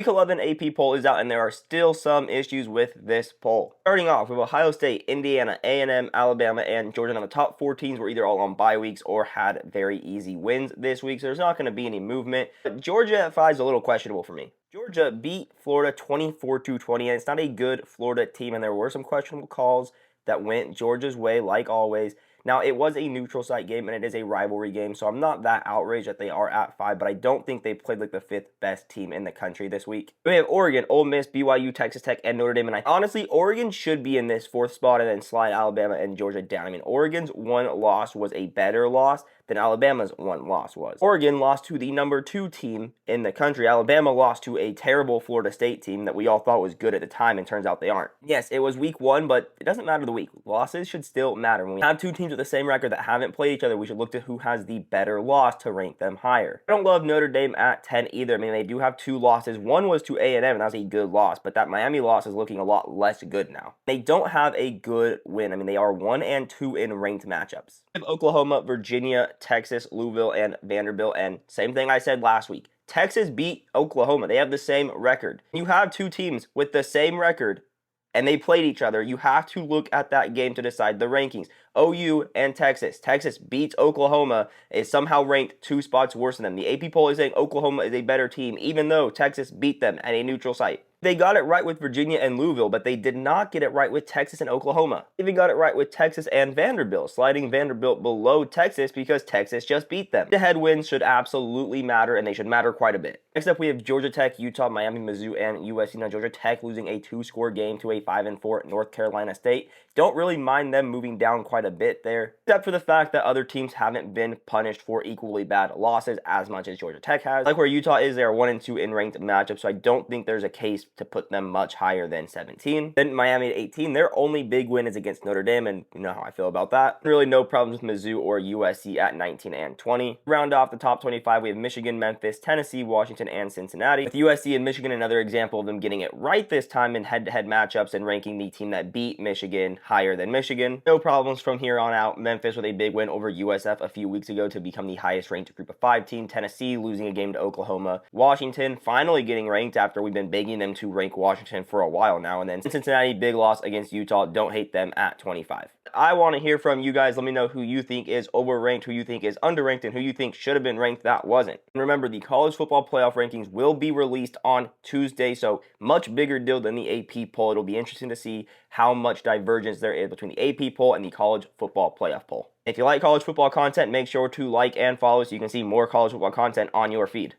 Week 11 AP poll is out, and there are still some issues with this poll. Starting off with Ohio State, Indiana, A&M, Alabama, and Georgia. Now, the top 4 teams were either all on bye weeks or had very easy wins this week, so there's not going to be any movement. But Georgia at 5 is a little questionable for me. Georgia beat Florida 24-20, and it's not a good Florida team, and there were some questionable calls that went Georgia's way, like always. Now, it was a neutral site game, and it is a rivalry game, so I'm not that outraged that they are at 5, but I don't think they played like the 5th best team in the country this week. We have Oregon, Ole Miss, BYU, Texas Tech, and Notre Dame, and honestly, Oregon should be in this 4th spot and then slide Alabama and Georgia down. I mean, Oregon's one loss was a better loss than Alabama's one loss was. Oregon lost to the number 2 team in the country. Alabama lost to a terrible Florida State team that we all thought was good at the time, and turns out they aren't. Yes, it was week 1, but it doesn't matter the week. Losses should still matter. When we have 2 teams with the same record that haven't played each other, we should look to who has the better loss to rank them higher. I don't love Notre Dame at 10 either. I mean, they do have 2 losses. One was to A&M, and that was a good loss, but that Miami loss is looking a lot less good now. They don't have a good win. I mean, they are 1-2 in ranked matchups. We have Oklahoma, Virginia, Texas, Louisville, and Vanderbilt, and same thing I said last week. Texas beat Oklahoma. They have the same record. You have 2 teams with the same record, and they played each other. You have to look at that game to decide the rankings. OU and Texas. Texas beats Oklahoma, is somehow ranked 2 spots worse than them. The AP poll is saying Oklahoma is a better team, even though Texas beat them at a neutral site. They got it right with Virginia and Louisville, but they did not get it right with Texas and Oklahoma. They even got it right with Texas and Vanderbilt, sliding Vanderbilt below Texas because Texas just beat them. The head wins should absolutely matter, and they should matter quite a bit. Next up, we have Georgia Tech, Utah, Miami, Mizzou, and USC. Now, Georgia Tech losing a 2-score game to a 5-4 North Carolina State. Don't really mind them moving down quite a bit there, except for the fact that other teams haven't been punished for equally bad losses as much as Georgia Tech has. Like where Utah is, they are 1-2 in ranked matchups, so I don't think there's a case to put them much higher than 17. Then Miami at 18, their only big win is against Notre Dame, and you know how I feel about that. Really no problems with Mizzou or USC at 19 and 20. Round off the top 25, we have Michigan, Memphis, Tennessee, Washington, and Cincinnati. With USC and Michigan, another example of them getting it right this time in head-to-head matchups and ranking the team that beat Michigan higher than Michigan. No problems from here on out. Memphis with a big win over USF a few weeks ago to become the highest ranked group of 5 team. Tennessee losing a game to Oklahoma. Washington finally getting ranked after we've been begging them to rank Washington for a while now. And then Cincinnati, big loss against Utah. Don't hate them at 25. I want to hear from you guys. Let me know who you think is overranked, who you think is underranked, and who you think should have been ranked that wasn't. And remember, the college football playoff rankings will be released on Tuesday, so much bigger deal than the AP poll. It'll be interesting to see how much divergence there is between the AP poll and the college football playoff poll. If you like college football content, make sure to like and follow so you can see more college football content on your feed.